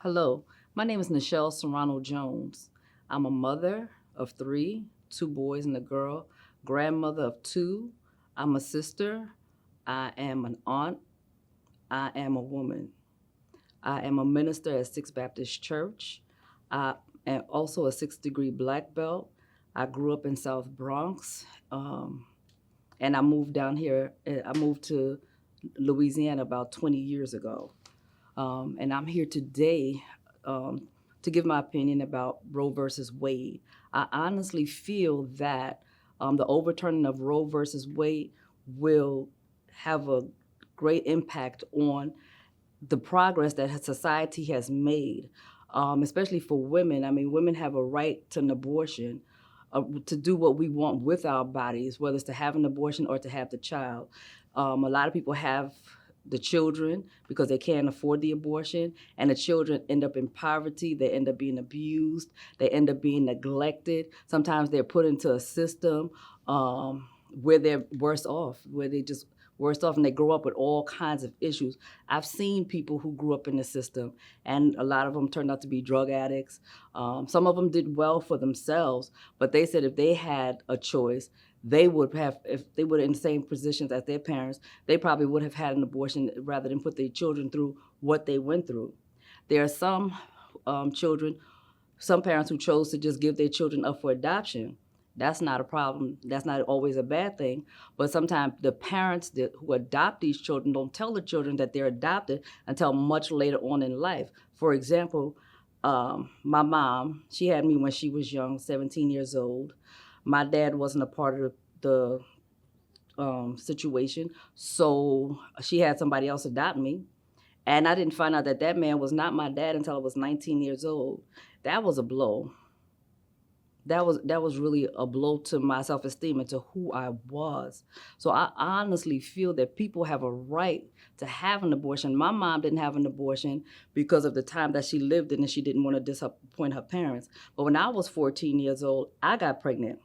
Hello, my name is Nichelle Jones. I'm a mother of three, two boys and a girl, grandmother of two. I'm a sister. I am an aunt. I am a woman. I am a minister at Sixth Baptist Church. I am also a sixth-degree black belt. I grew up in South Bronx, and I moved down here. I moved to Louisiana about 20 years ago. And I'm here today to give my opinion about Roe versus Wade. I honestly feel that the overturning of Roe versus Wade will have a great impact on the progress that society has made, especially for women. I mean, women have a right to an abortion, to do what we want with our bodies, whether it's to have an abortion or to have the child. A lot of people have the children because they can't afford the abortion, and the children end up in poverty. They end up being abused. They end up being neglected. Sometimes they're put into a system where they're worse off, where they just worse off, and they grow up with all kinds of issues. I've seen people who grew up in the system, and a lot of them turned out to be drug addicts. Some of them did well for themselves, but they said if they had a choice, they would have, if they were in the same positions as their parents, they probably would have had an abortion rather than put their children through what they went through. There are some children, some parents who chose to just give their children up for adoption. That's not a problem. That's not always a bad thing. But sometimes the parents who adopt these children don't tell the children that they're adopted until much later on in life. For example, my mom, she had me when she was young, 17 years old. My dad wasn't a part of the situation, so she had somebody else adopt me. And I didn't find out that that man was not my dad until I was 19 years old. That was a blow. That was really a blow to my self-esteem and to who I was. So I honestly feel that people have a right to have an abortion. My mom didn't have an abortion because of the time that she lived in, and she didn't want to disappoint her parents. But when I was 14 years old, I got pregnant.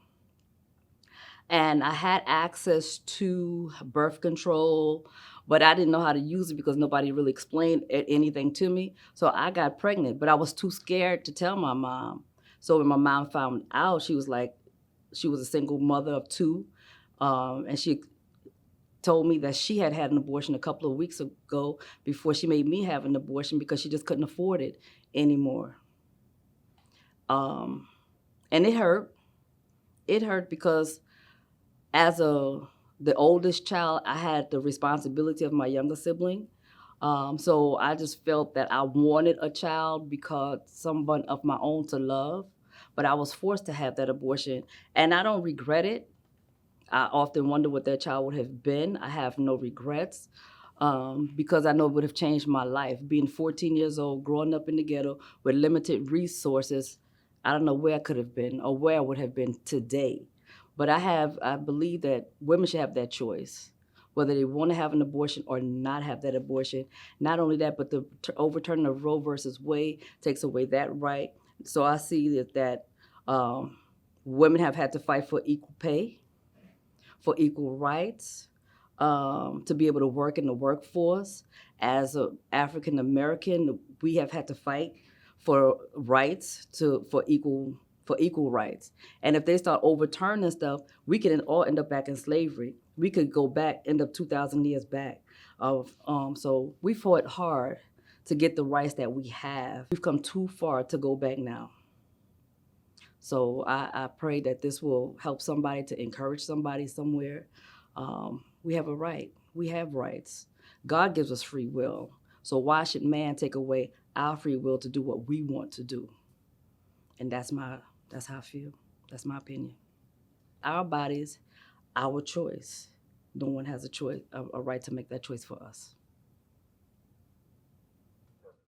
And I had access to birth control, but I didn't know how to use it because nobody really explained anything to me. So I got pregnant, but I was too scared to tell my mom. So when my mom found out, she was like, she was a single mother of two, and she told me that she had had an abortion a couple of weeks ago before she made me have an abortion because she just couldn't afford it anymore. And it hurt. It hurt because as the oldest child, I had the responsibility of my younger sibling. So I just felt that I wanted a child because someone of my own to love, but I was forced to have that abortion, and I don't regret it. I often wonder what that child would have been. I have no regrets because I know it would have changed my life. Being 14 years old, growing up in the ghetto with limited resources, I don't know where I could have been or where I would have been today. But I believe that women should have that choice, whether they want to have an abortion or not have that abortion. Not only that, but the overturning of Roe versus Wade takes away that right. So I see that women have had to fight for equal pay, for equal rights, to be able to work in the workforce. As an African American, we have had to fight for rights for equal rights. And if they start overturning stuff, we can all end up back in slavery. We could go back, end up 2,000 years back. So we fought hard to get the rights that we have. We've come too far to go back now. So I pray that this will help somebody, to encourage somebody somewhere. We have a right. We have rights. God gives us free will. So why should man take away our free will to do what we want to do? And that's how I feel. That's my opinion. Our bodies, our choice. No one has a right to make that choice for us.